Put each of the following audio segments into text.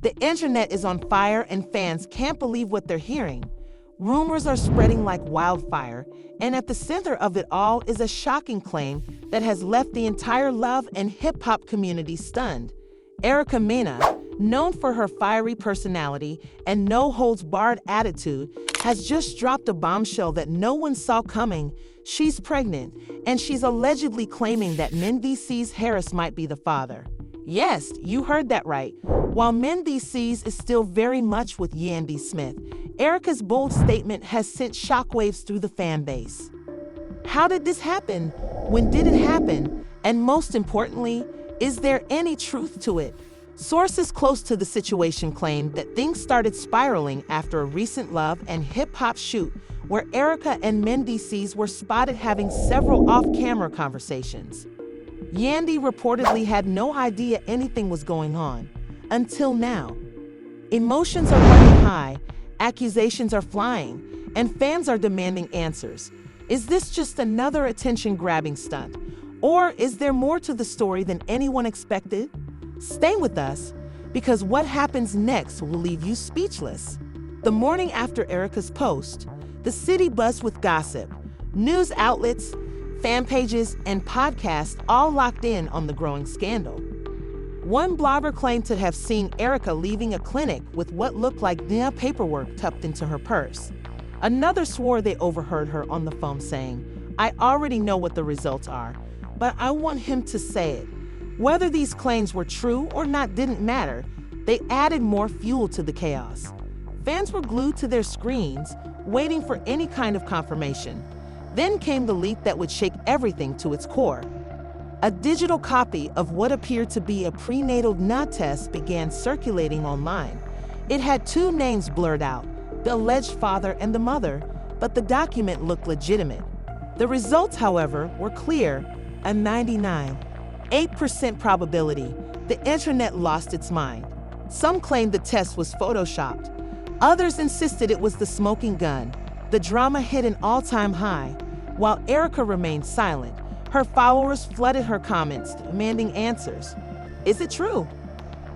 The internet is on fire and fans can't believe what they're hearing. Rumors are spreading like wildfire, and at the center of it all is a shocking claim that has left the entire love and hip-hop community stunned. Erica Mena, known for her fiery personality and no-holds-barred attitude, has just dropped a bombshell that no one saw coming. She's pregnant, and she's allegedly claiming that Mendeecees Harris might be the father. Yes, you heard that right. While Mendeecees is still very much with Yandi Smith, Erica's bold statement has sent shockwaves through the fan base. How did this happen? When did it happen? And most importantly, is there any truth to it? Sources close to the situation claim that things started spiraling after a recent love and hip-hop shoot where Erica and Mendeecees were spotted having several off-camera conversations. Yandi reportedly had no idea anything was going on until now. Emotions are running high, accusations are flying, and fans are demanding answers. Is this just another attention-grabbing stunt? Or is there more to the story than anyone expected? Stay with us, because what happens next will leave you speechless. The morning after Erica's post, the city buzzed with gossip. News outlets, fan pages, and podcasts all locked in on the growing scandal. One blogger claimed to have seen Erica leaving a clinic with what looked like their paperwork tucked into her purse. Another swore they overheard her on the phone saying, "I already know what the results are, but I want him to say it." Whether these claims were true or not didn't matter. They added more fuel to the chaos. Fans were glued to their screens, waiting for any kind of confirmation. Then came the leak that would shake everything to its core. A digital copy of what appeared to be a prenatal DNA test began circulating online. It had two names blurred out, the alleged father and the mother, but the document looked legitimate. The results, however, were clear, a 99.8% probability. The internet lost its mind. Some claimed the test was photoshopped. Others insisted it was the smoking gun. The drama hit an all-time high. While Erica remained silent, her followers flooded her comments, demanding answers. Is it true?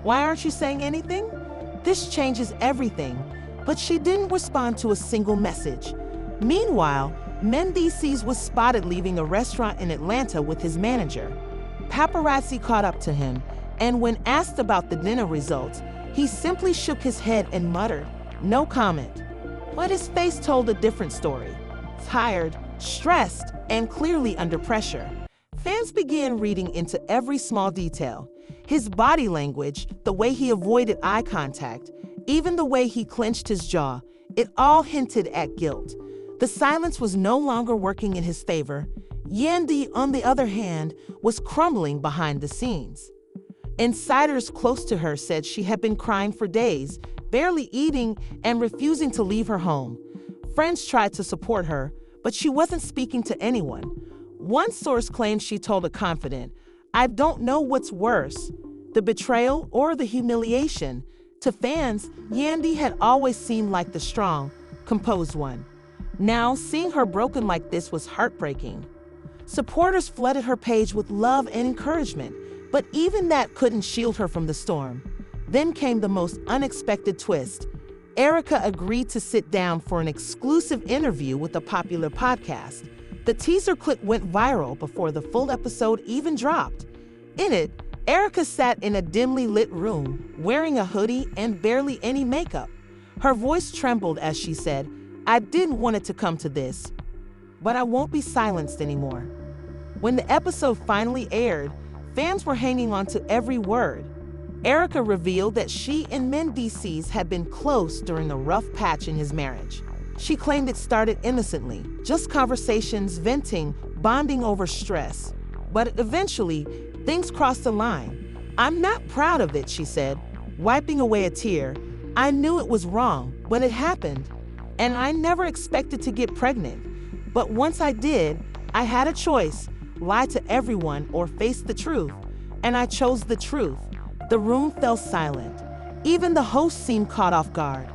Why aren't you saying anything? This changes everything. But she didn't respond to a single message. Meanwhile, Mendeecees was spotted leaving a restaurant in Atlanta with his manager. Paparazzi caught up to him, and when asked about the dinner results, he simply shook his head and muttered, "No comment." But his face told a different story. Tired, stressed, and clearly under pressure. Fans began reading into every small detail. His body language, the way he avoided eye contact, even the way he clenched his jaw, it all hinted at guilt. The silence was no longer working in his favor. Yandi, on the other hand, was crumbling behind the scenes. Insiders close to her said she had been crying for days, barely eating, and refusing to leave her home. Friends tried to support her, but she wasn't speaking to anyone. One source claimed she told a confidant, "I don't know what's worse, the betrayal or the humiliation." To fans, Yandi had always seemed like the strong, composed one. Now, seeing her broken like this was heartbreaking. Supporters flooded her page with love and encouragement, but even that couldn't shield her from the storm. Then came the most unexpected twist. Erica agreed to sit down for an exclusive interview with a popular podcast. The teaser clip went viral before the full episode even dropped. In it, Erica sat in a dimly lit room, wearing a hoodie and barely any makeup. Her voice trembled as she said, "I didn't want it to come to this, but I won't be silenced anymore." When the episode finally aired, fans were hanging on to every word. Erica revealed that she and Mendeecees had been close during a rough patch in his marriage. She claimed it started innocently, just conversations, venting, bonding over stress. But eventually, things crossed the line. "I'm not proud of it," she said, wiping away a tear. "I knew it was wrong, but it happened. And I never expected to get pregnant. But once I did, I had a choice, lie to everyone or face the truth. And I chose the truth." The room fell silent. Even the host seemed caught off guard.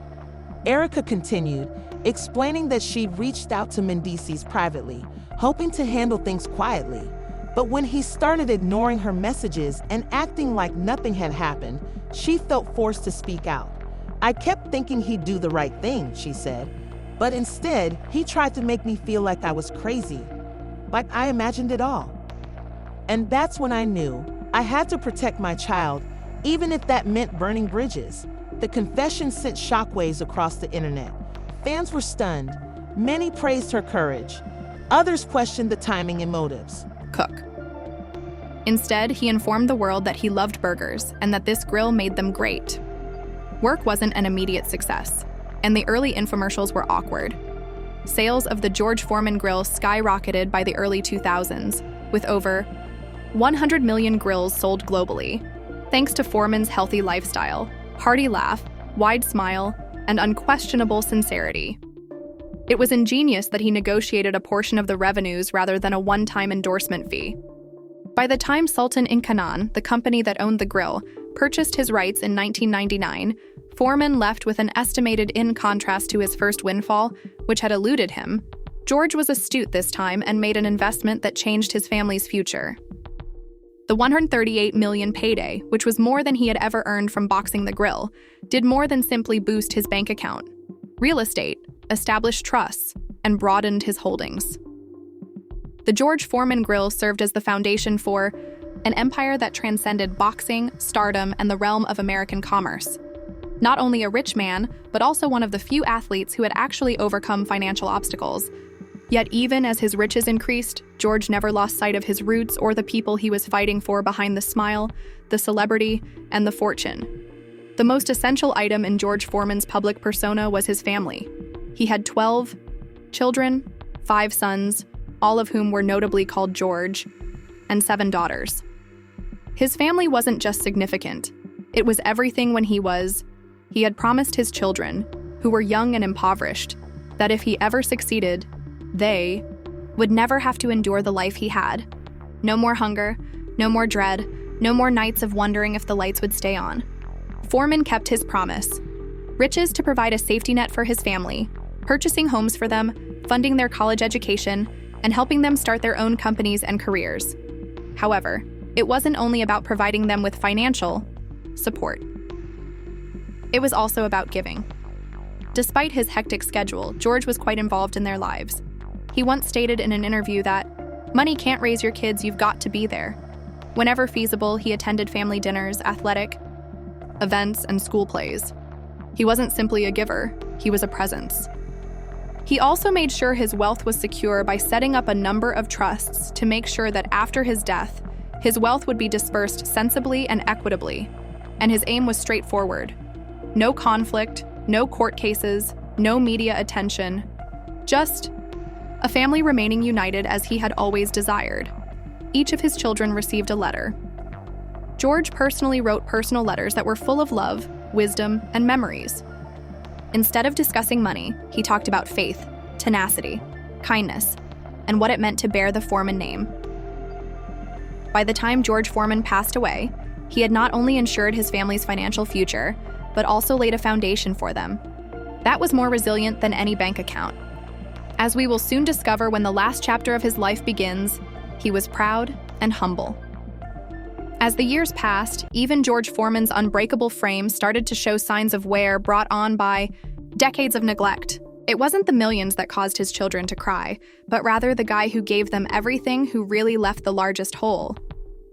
Erica continued, explaining that she'd reached out to Mendeecees privately, hoping to handle things quietly. But when he started ignoring her messages and acting like nothing had happened, she felt forced to speak out. "I kept thinking he'd do the right thing," she said. "But instead, he tried to make me feel like I was crazy, like I imagined it all. And that's when I knew I had to protect my child, even if that meant burning bridges." The confession sent shockwaves across the internet. Fans were stunned. Many praised her courage. Others questioned the timing and motives. Cook. Instead, he informed the world that he loved burgers and that this grill made them great. Work wasn't an immediate success, and the early infomercials were awkward. Sales of the George Foreman grill skyrocketed by the early 2000s, with over 100 million grills sold globally, thanks to Foreman's healthy lifestyle, hearty laugh, wide smile, and unquestionable sincerity. It was ingenious that he negotiated a portion of the revenues rather than a one-time endorsement fee. By the time Sultan in Canaan, the company that owned the grill, purchased his rights in 1999, Foreman left with an estimated in contrast to his first windfall, which had eluded him. George was astute this time and made an investment that changed his family's future. The $138 million payday, which was more than he had ever earned from boxing the grill, did more than simply boost his bank account. Real estate, established trusts, and broadened his holdings. The George Foreman grill served as the foundation for an empire that transcended boxing, stardom, and the realm of American commerce. Not only a rich man, but also one of the few athletes who had actually overcome financial obstacles. Yet even as his riches increased, George never lost sight of his roots or the people he was fighting for behind the smile, the celebrity, and the fortune. The most essential item in George Foreman's public persona was his family. He had 12 children, 5 sons, all of whom were notably called George, and 7 daughters. His family wasn't just significant. It was everything when he had promised his children, who were young and impoverished, that if he ever succeeded, they would never have to endure the life he had. No more hunger, no more dread, no more nights of wondering if the lights would stay on. Foreman kept his promise. Riches to provide a safety net for his family, purchasing homes for them, funding their college education, and helping them start their own companies and careers. However, it wasn't only about providing them with financial support. It was also about giving. Despite his hectic schedule, George was quite involved in their lives. He once stated in an interview that, "Money can't raise your kids, you've got to be there." Whenever feasible, he attended family dinners, athletic events, and school plays. He wasn't simply a giver, he was a presence. He also made sure his wealth was secure by setting up a number of trusts to make sure that after his death, his wealth would be dispersed sensibly and equitably. And his aim was straightforward. No conflict, no court cases, no media attention, just a family remaining united as he had always desired. Each of his children received a letter. George personally wrote personal letters that were full of love, wisdom, and memories. Instead of discussing money, he talked about faith, tenacity, kindness, and what it meant to bear the Foreman name. By the time George Foreman passed away, he had not only ensured his family's financial future, but also laid a foundation for them. That was more resilient than any bank account. As we will soon discover when the last chapter of his life begins, he was proud and humble. As the years passed, even George Foreman's unbreakable frame started to show signs of wear brought on by decades of neglect. It wasn't the millions that caused his children to cry, but rather the guy who gave them everything who really left the largest hole.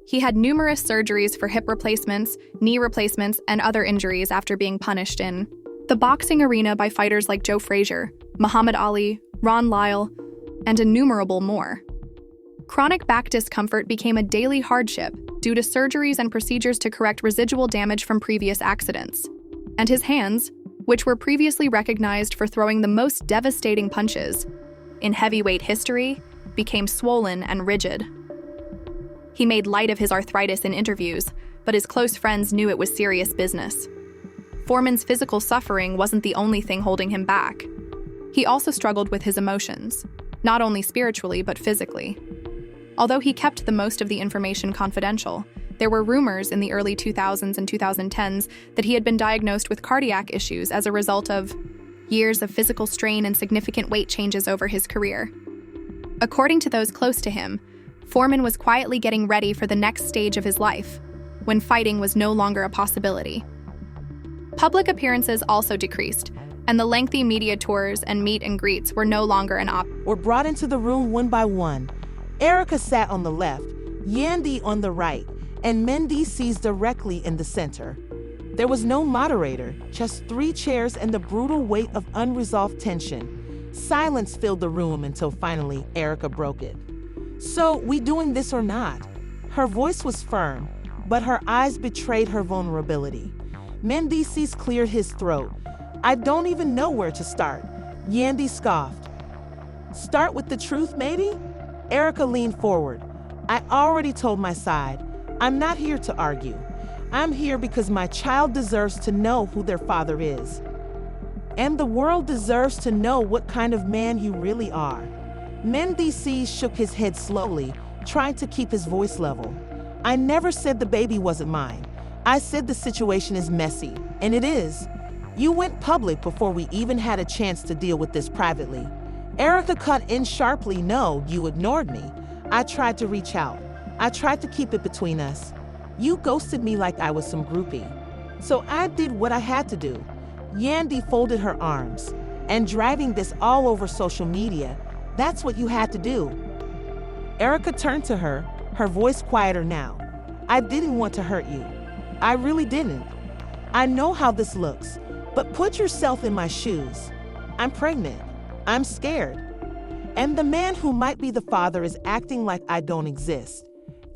He had numerous surgeries for hip replacements, knee replacements, and other injuries after being punished in the boxing arena by fighters like Joe Frazier, Muhammad Ali, Ron Lyle, and innumerable more. Chronic back discomfort became a daily hardship due to surgeries and procedures to correct residual damage from previous accidents. And his hands, which were previously recognized for throwing the most devastating punches in heavyweight history, became swollen and rigid. He made light of his arthritis in interviews, but his close friends knew it was serious business. Foreman's physical suffering wasn't the only thing holding him back. He also struggled with his emotions, not only spiritually but physically. Although he kept the most of the information confidential, there were rumors in the early 2000s and 2010s that he had been diagnosed with cardiac issues as a result of years of physical strain and significant weight changes over his career. According to those close to him, Foreman was quietly getting ready for the next stage of his life, when fighting was no longer a possibility. Public appearances also decreased, and the lengthy media tours and meet and greets were no longer an option. Were brought into the room one by one. Erica sat on the left, Yandi on the right, and Mendeecees directly in the center. There was no moderator, just 3 chairs and the brutal weight of unresolved tension. Silence filled the room until finally Erica broke it. "So, we doing this or not?" Her voice was firm, but her eyes betrayed her vulnerability. Mendeecees cleared his throat. "I don't even know where to start." Yandi scoffed. "Start with the truth, maybe?" Erica leaned forward. "I already told my side. I'm not here to argue. I'm here because my child deserves to know who their father is. And the world deserves to know what kind of man you really are." Mendeecees shook his head slowly, trying to keep his voice level. "I never said the baby wasn't mine. I said the situation is messy, and it is. You went public before we even had a chance to deal with this privately." Erica cut in sharply. "No, you ignored me. I tried to reach out. I tried to keep it between us. You ghosted me like I was some groupie. So I did what I had to do." Yandi folded her arms. "And driving this all over social media, that's what you had to do." Erica turned to her, her voice quieter now. "I didn't want to hurt you. I really didn't. I know how this looks, but put yourself in my shoes. I'm pregnant. I'm scared. And the man who might be the father is acting like I don't exist."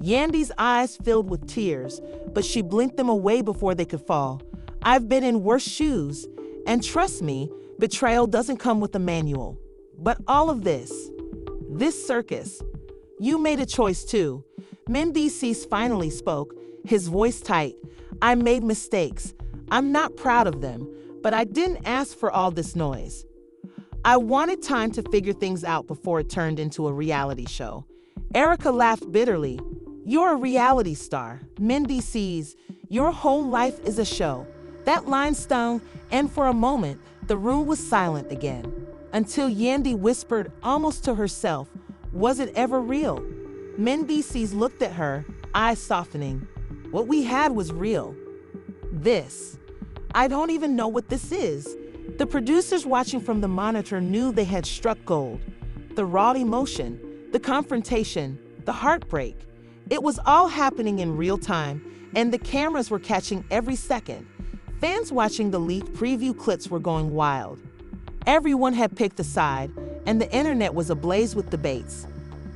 Yandi's eyes filled with tears, but she blinked them away before they could fall. "I've been in worse shoes, and trust me, betrayal doesn't come with a manual. But all of this circus, you made a choice too." Mendeecees finally spoke, his voice tight. "I made mistakes. I'm not proud of them, but I didn't ask for all this noise. I wanted time to figure things out before it turned into a reality show." Erica laughed bitterly. "You're a reality star, Mendeecees. Your whole life is a show." That line stung, and for a moment, the room was silent again. Until Yandi whispered almost to herself, "Was it ever real?" Mendeecees looked at her, eyes softening. "What we had was real. This. I don't even know what this is." The producers watching from the monitor knew they had struck gold. The raw emotion, the confrontation, the heartbreak. It was all happening in real time, and the cameras were catching every second. Fans watching the leaked preview clips were going wild. Everyone had picked a side, and the internet was ablaze with debates.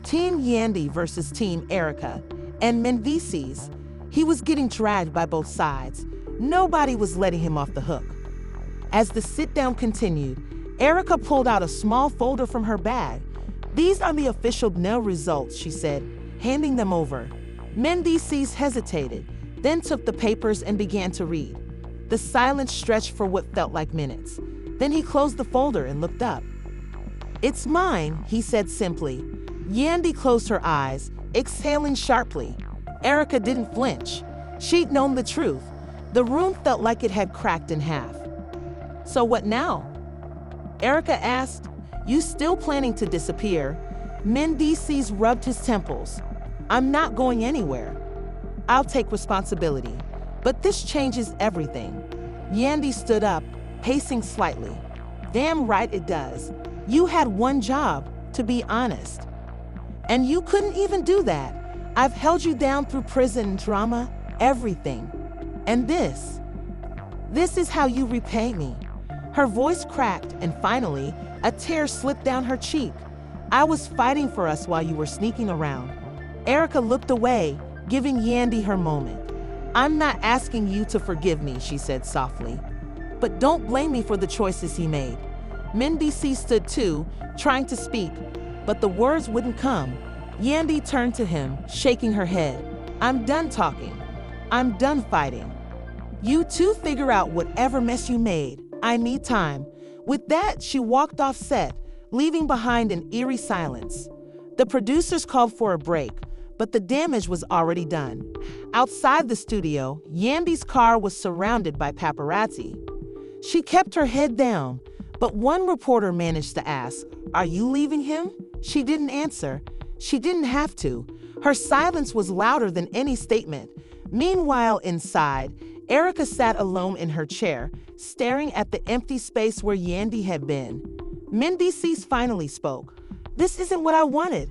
Team Yandi versus Team Erica, and Mendeecees. He was getting dragged by both sides. Nobody was letting him off the hook. As the sit-down continued, Erica pulled out a small folder from her bag. "These are the official nail results," she said, handing them over. Mendeecees hesitated, then took the papers and began to read. The silence stretched for what felt like minutes. Then he closed the folder and looked up. "It's mine," he said simply. Yandi closed her eyes, exhaling sharply. Erica didn't flinch. She'd known the truth. The room felt like it had cracked in half. "So what now?" Erica asked. "You still planning to disappear?" Mendeecees rubbed his temples. "I'm not going anywhere. I'll take responsibility. But this changes everything." Yandi stood up, pacing slightly. "Damn right it does. You had one job, to be honest. And you couldn't even do that. I've held you down through prison, drama, everything. And this is how you repay me." Her voice cracked, and finally, a tear slipped down her cheek. "I was fighting for us while you were sneaking around." Erica looked away, giving Yandi her moment. "I'm not asking you to forgive me," she said softly. "But don't blame me for the choices he made." Mendeecees stood too, trying to speak, but the words wouldn't come. Yandi turned to him, shaking her head. "I'm done talking. I'm done fighting. You two figure out whatever mess you made. I need time." With that, she walked off set, leaving behind an eerie silence. The producers called for a break, but the damage was already done. Outside the studio, Yandi's car was surrounded by paparazzi. She kept her head down, but one reporter managed to ask, "Are you leaving him?" She didn't answer. She didn't have to. Her silence was louder than any statement. Meanwhile, inside, Erica sat alone in her chair, staring at the empty space where Yandi had been. Mendeecees finally spoke. "This isn't what I wanted."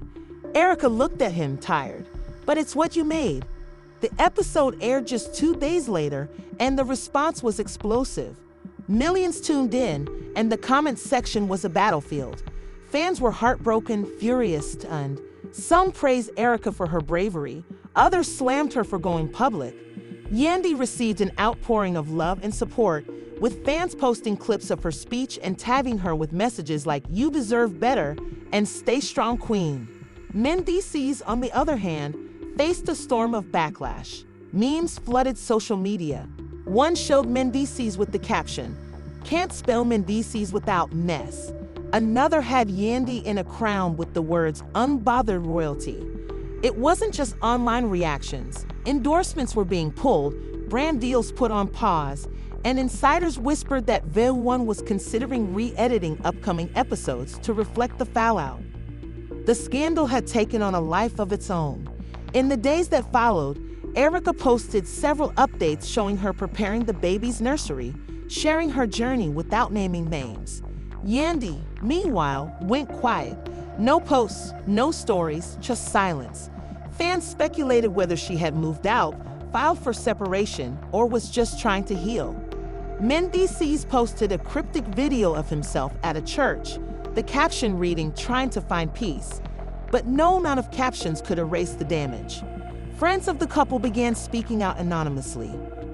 Erica looked at him, tired. "But it's what you made." The episode aired just 2 days later, and the response was explosive. Millions tuned in, and the comments section was a battlefield. Fans were heartbroken, furious, stunned. Some praised Erica for her bravery. Others slammed her for going public. Yandi received an outpouring of love and support, with fans posting clips of her speech and tagging her with messages like "You deserve better" and "Stay strong, queen." Mendeecees, on the other hand, faced a storm of backlash. Memes flooded social media. One showed Mendeecees with the caption, "Can't spell Mendeecees without mess." Another had Yandi in a crown with the words "Unbothered royalty." It wasn't just online reactions. Endorsements were being pulled, brand deals put on pause, and insiders whispered that VH1 was considering re-editing upcoming episodes to reflect the fallout. The scandal had taken on a life of its own. In the days that followed, Erica posted several updates showing her preparing the baby's nursery, sharing her journey without naming names. Yandi, meanwhile, went quiet. No posts, no stories, just silence. Fans speculated whether she had moved out, filed for separation, or was just trying to heal. Mendeecees posted a cryptic video of himself at a church, the caption reading, "Trying to find peace." But no amount of captions could erase the damage. Friends of the couple began speaking out anonymously.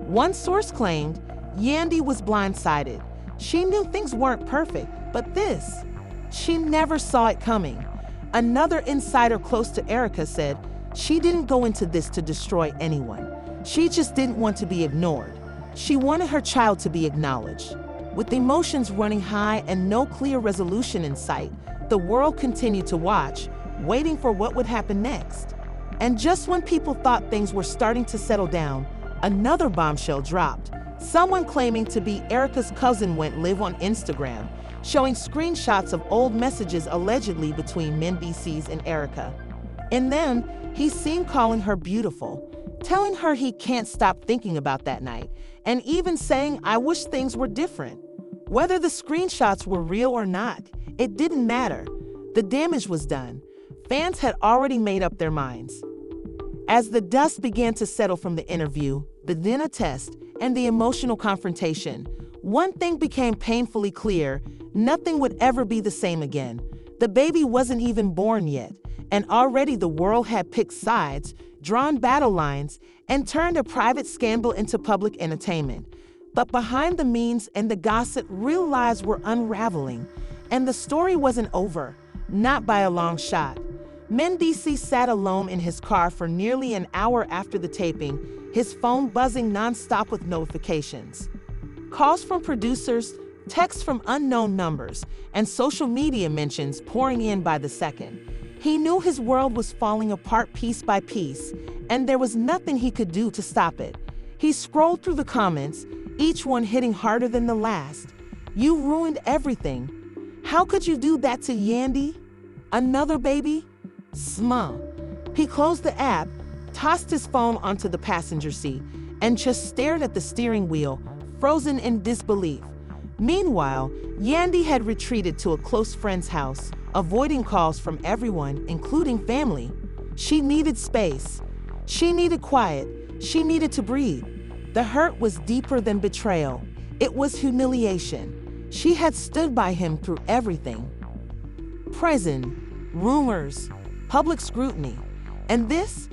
One source claimed Yandi was blindsided. She knew things weren't perfect, but this, she never saw it coming. Another insider close to Erica said she didn't go into this to destroy anyone. She just didn't want to be ignored. She wanted her child to be acknowledged. With emotions running high and no clear resolution in sight, the world continued to watch, waiting for what would happen next. And just when people thought things were starting to settle down, another bombshell dropped. Someone claiming to be Erica's cousin went live on Instagram, showing screenshots of old messages allegedly between Mendeecees and Erica. In them, he's seen calling her beautiful, telling her he can't stop thinking about that night, and even saying, "I wish things were different." Whether the screenshots were real or not, it didn't matter. The damage was done. Fans had already made up their minds. As the dust began to settle from the interview, the dinner test, and the emotional confrontation, one thing became painfully clear: nothing would ever be the same again. The baby wasn't even born yet, and already the world had picked sides, drawn battle lines, and turned a private scandal into public entertainment. But behind the memes and the gossip, real lives were unraveling, and the story wasn't over, not by a long shot. Mendeecees sat alone in his car for nearly an hour after the taping, his phone buzzing nonstop with notifications. Calls from producers, texts from unknown numbers, and social media mentions pouring in by the second. He knew his world was falling apart piece by piece, and there was nothing he could do to stop it. He scrolled through the comments, each one hitting harder than the last. "You ruined everything. How could you do that to Yandi? Another baby? Small." He closed the app, tossed his phone onto the passenger seat, and just stared at the steering wheel, frozen in disbelief. Meanwhile, Yandi had retreated to a close friend's house, avoiding calls from everyone, including family. She needed space. She needed quiet. She needed to breathe. The hurt was deeper than betrayal. It was humiliation. She had stood by him through everything. Prison, rumors, public scrutiny. And this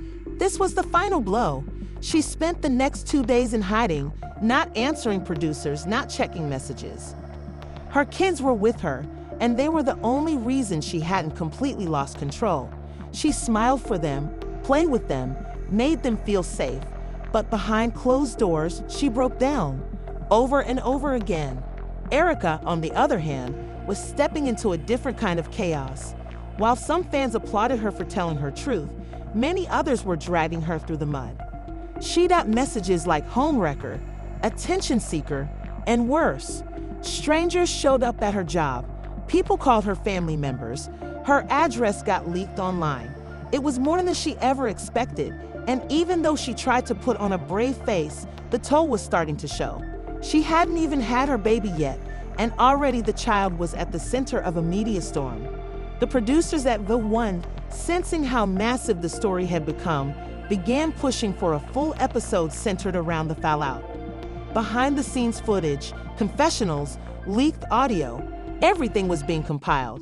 was the final blow. She spent the next 2 days in hiding, not answering producers, not checking messages. Her kids were with her, and they were the only reason she hadn't completely lost control. She smiled for them, played with them, made them feel safe. But behind closed doors, she broke down, over and over again. Erica, on the other hand, was stepping into a different kind of chaos. While some fans applauded her for telling her truth, many others were dragging her through the mud. She got messages like homewrecker, attention seeker, and worse. Strangers showed up at her job. People called her family members. Her address got leaked online. It was more than she ever expected, and even though she tried to put on a brave face, the toll was starting to show. She hadn't even had her baby yet, and already the child was at the center of a media storm. The producers at The One, sensing how massive the story had become, began pushing for a full episode centered around the fallout. Behind-the-scenes footage, confessionals, leaked audio, everything was being compiled.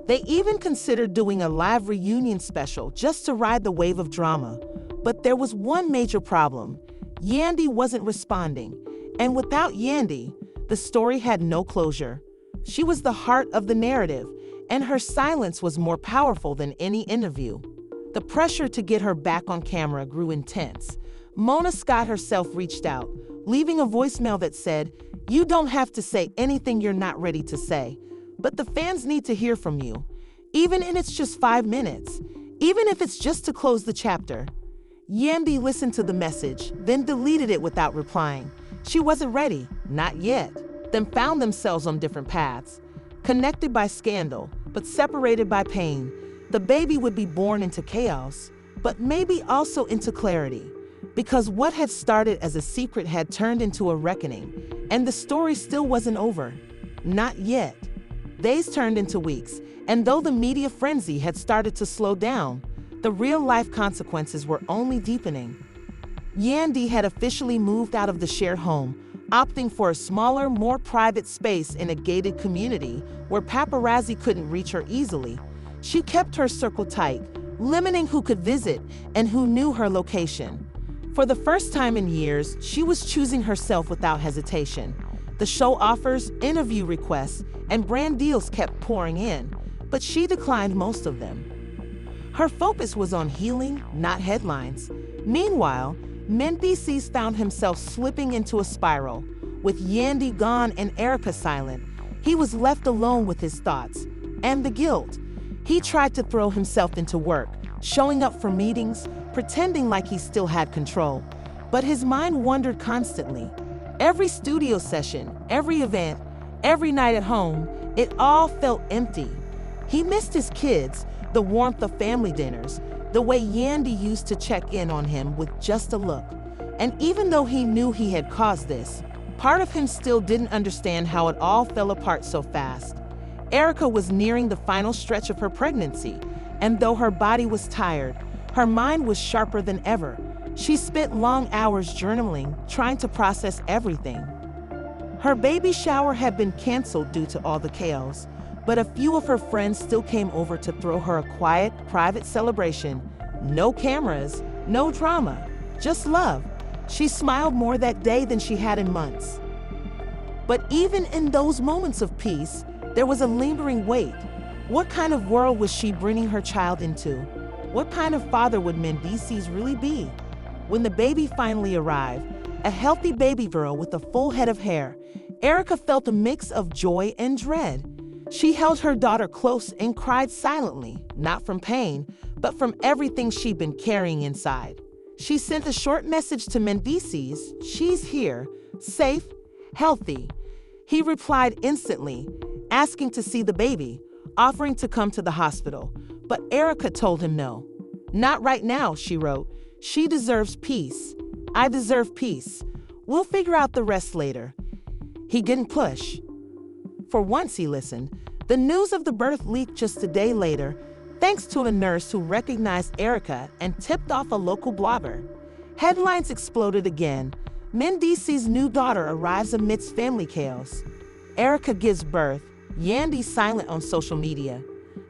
They even considered doing a live reunion special just to ride the wave of drama. But there was one major problem. Yandi wasn't responding. And without Yandi, the story had no closure. She was the heart of the narrative, and her silence was more powerful than any interview. The pressure to get her back on camera grew intense. Mona Scott herself reached out, leaving a voicemail that said, "You don't have to say anything you're not ready to say, but the fans need to hear from you, even if it's just 5 minutes, even if it's just to close the chapter." Yandi listened to the message, then deleted it without replying. She wasn't ready, not yet. Then found themselves on different paths, connected by scandal, but separated by pain. The baby would be born into chaos, but maybe also into clarity, because what had started as a secret had turned into a reckoning, and the story still wasn't over. Not yet. Days turned into weeks, and though the media frenzy had started to slow down, the real-life consequences were only deepening. Yandi had officially moved out of the shared home, opting for a smaller, more private space in a gated community where paparazzi couldn't reach her easily. She kept her circle tight, limiting who could visit and who knew her location. For the first time in years, she was choosing herself without hesitation. The show offers, interview requests, and brand deals kept pouring in, but she declined most of them. Her focus was on healing, not headlines. Meanwhile, Mendeecees found himself slipping into a spiral. With Yandi gone and Erica silent, he was left alone with his thoughts and the guilt. He tried to throw himself into work, showing up for meetings, pretending like he still had control. But his mind wandered constantly. Every studio session, every event, every night at home, it all felt empty. He missed his kids, the warmth of family dinners, the way Yandi used to check in on him with just a look. And even though he knew he had caused this, part of him still didn't understand how it all fell apart so fast. Erica was nearing the final stretch of her pregnancy, and though her body was tired, her mind was sharper than ever. She spent long hours journaling, trying to process everything. Her baby shower had been canceled due to all the chaos, but a few of her friends still came over to throw her a quiet, private celebration. No cameras, no drama, just love. She smiled more that day than she had in months. But even in those moments of peace, there was a lingering weight. What kind of world was she bringing her child into? What kind of father would Mendeecees really be? When the baby finally arrived, a healthy baby girl with a full head of hair, Erica felt a mix of joy and dread. She held her daughter close and cried silently, not from pain, but from everything she'd been carrying inside. She sent a short message to Mendeecees, "She's here, safe, healthy." He replied instantly, asking to see the baby, offering to come to the hospital. But Erica told him no. "Not right now," she wrote. "She deserves peace. I deserve peace. We'll figure out the rest later." He didn't push. For once, he listened. The news of the birth leaked just a day later, thanks to a nurse who recognized Erica and tipped off a local blogger. Headlines exploded again. Mendeecees' new daughter arrives amidst family chaos. Erica gives birth. Yandi silent on social media.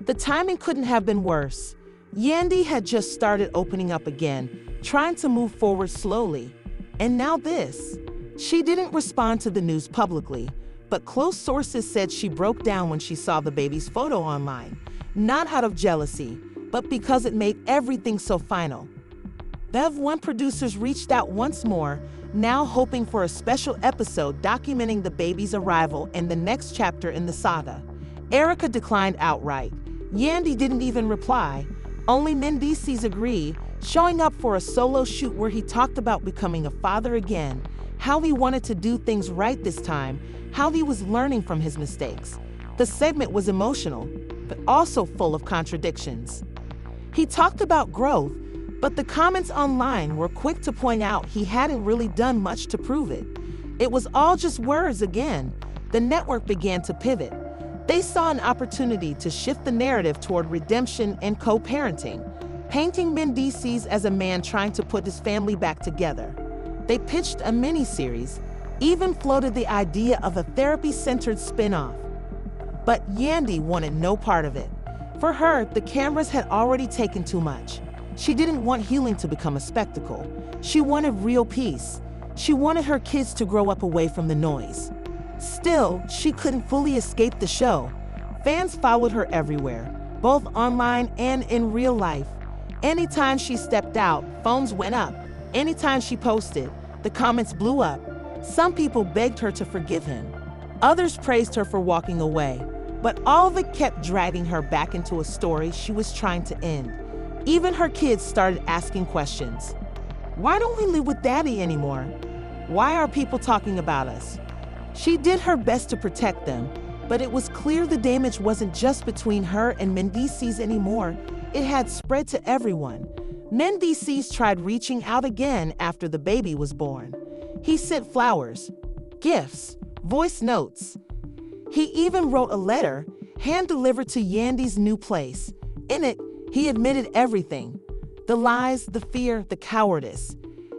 The timing couldn't have been worse. Yandi had just started opening up again, trying to move forward slowly. And now this. She didn't respond to the news publicly, but close sources said she broke down when she saw the baby's photo online, not out of jealousy, but because it made everything so final. Bev One producers reached out once more, now hoping for a special episode documenting the baby's arrival and the next chapter in the saga. Erica declined outright. Yandi didn't even reply. Only Mendeecees agreed, showing up for a solo shoot where he talked about becoming a father again, how he wanted to do things right this time, how he was learning from his mistakes. The segment was emotional, but also full of contradictions. He talked about growth, but the comments online were quick to point out he hadn't really done much to prove it. It was all just words again. The network began to pivot. They saw an opportunity to shift the narrative toward redemption and co-parenting, painting Mendeecees as a man trying to put his family back together. They pitched a mini-series, even floated the idea of a therapy-centered spin-off. But Yandi wanted no part of it. For her, the cameras had already taken too much. She didn't want healing to become a spectacle. She wanted real peace. She wanted her kids to grow up away from the noise. Still, she couldn't fully escape the show. Fans followed her everywhere, both online and in real life. Anytime she stepped out, phones went up. Anytime she posted, the comments blew up. Some people begged her to forgive him. Others praised her for walking away. But all of it kept dragging her back into a story she was trying to end. Even her kids started asking questions. Why don't we live with Daddy anymore? Why are people talking about us? She did her best to protect them, but it was clear the damage wasn't just between her and Mendeecees anymore. It had spread to everyone. Mendeecees tried reaching out again after the baby was born. He sent flowers, gifts, voice notes. He even wrote a letter, hand-delivered to Yandi's new place. In it, he admitted everything. The lies, the fear, the cowardice.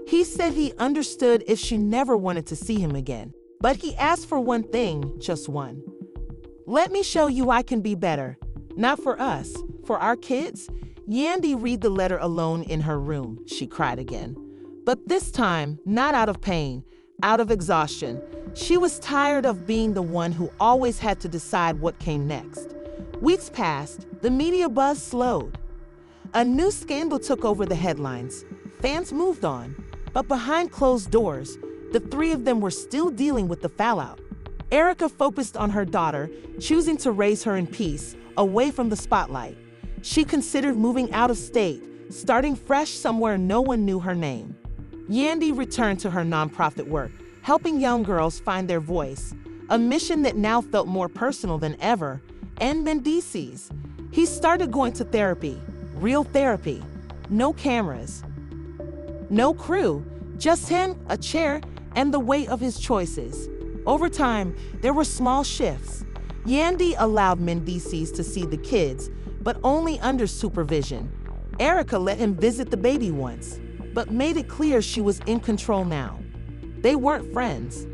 He said he understood if she never wanted to see him again. But he asked for one thing, just one. Let me show you I can be better. Not for us, for our kids. Yandi read the letter alone in her room, she cried again. But this time, not out of pain, out of exhaustion. She was tired of being the one who always had to decide what came next. Weeks passed, the media buzz slowed. A new scandal took over the headlines. Fans moved on, but behind closed doors, the three of them were still dealing with the fallout. Erica focused on her daughter, choosing to raise her in peace, away from the spotlight. She considered moving out of state, starting fresh somewhere no one knew her name. Yandi returned to her nonprofit work, helping young girls find their voice, a mission that now felt more personal than ever. And Mendeecees. He started going to therapy, real therapy. No cameras, no crew, just him, a chair, and the weight of his choices. Over time, there were small shifts. Yandi allowed Mendeecees to see the kids, but only under supervision. Erica let him visit the baby once, but made it clear she was in control now. They weren't friends.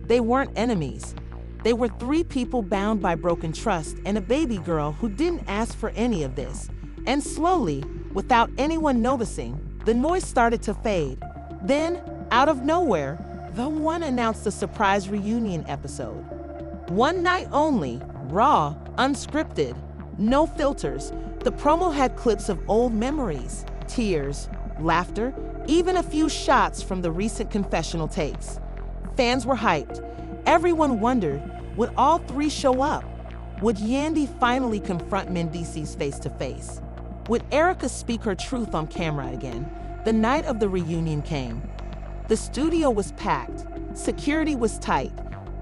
They weren't enemies. They were three people bound by broken trust and a baby girl who didn't ask for any of this. And slowly, without anyone noticing, the noise started to fade. Then, out of nowhere, The One announced a surprise reunion episode. One night only, raw, unscripted, no filters. The promo had clips of old memories, tears, laughter, even a few shots from the recent confessional tapes. Fans were hyped. Everyone wondered, would all three show up? Would Yandi finally confront Mendeecees face to face? Would Erica speak her truth on camera again? The night of the reunion came. The studio was packed. Security was tight.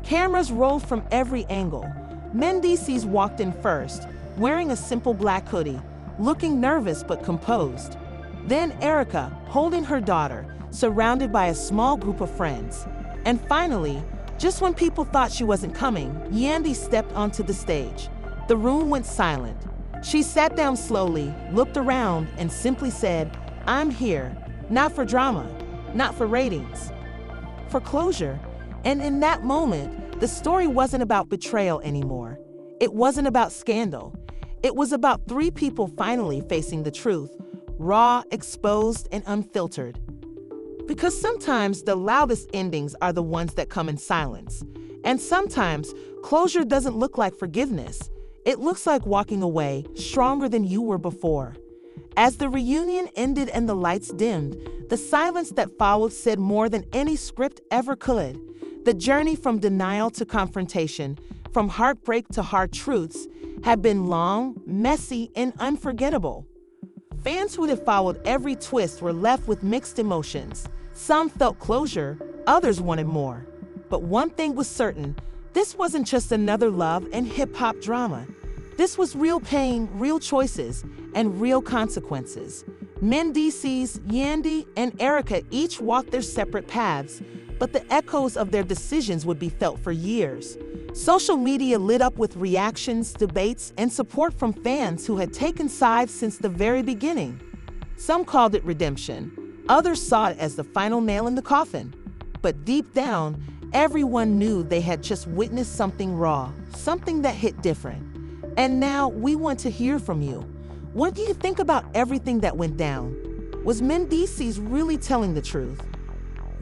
Cameras rolled from every angle. Mendeecees walked in first, wearing a simple black hoodie, looking nervous but composed. Then Erica, holding her daughter, surrounded by a small group of friends. And finally, just when people thought she wasn't coming, Yandi stepped onto the stage. The room went silent. She sat down slowly, looked around, and simply said, "I'm here, not for drama, not for ratings, for closure." And in that moment, the story wasn't about betrayal anymore. It wasn't about scandal. It was about three people finally facing the truth, raw, exposed, and unfiltered. Because sometimes the loudest endings are the ones that come in silence. And sometimes closure doesn't look like forgiveness. It looks like walking away, stronger than you were before. As the reunion ended and the lights dimmed, the silence that followed said more than any script ever could. The journey from denial to confrontation, from heartbreak to hard truths, had been long, messy, and unforgettable. Fans who had followed every twist were left with mixed emotions. Some felt closure, others wanted more. But one thing was certain, this wasn't just another love and hip-hop drama. This was real pain, real choices, and real consequences. Mendeecees, Yandi, and Erica each walked their separate paths, but the echoes of their decisions would be felt for years. Social media lit up with reactions, debates, and support from fans who had taken sides since the very beginning. Some called it redemption, others saw it as the final nail in the coffin. But deep down, everyone knew they had just witnessed something raw, something that hit different. And now we want to hear from you. What do you think about everything that went down? Was Mendeecees really telling the truth?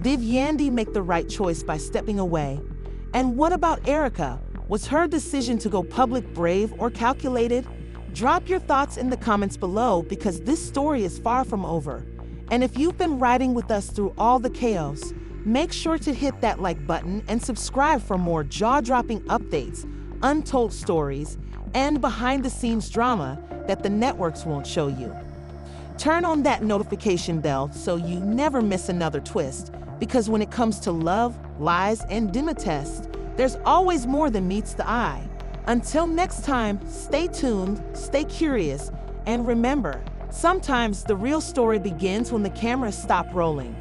Did Yandi make the right choice by stepping away? And what about Erica? Was her decision to go public brave or calculated? Drop your thoughts in the comments below because this story is far from over. And if you've been riding with us through all the chaos, make sure to hit that like button and subscribe for more jaw-dropping updates, untold stories, and behind-the-scenes drama that the networks won't show you. Turn on that notification bell so you never miss another twist, because when it comes to love, lies, and Mendeecees, there's always more than meets the eye. Until next time, stay tuned, stay curious, and remember, sometimes the real story begins when the cameras stop rolling.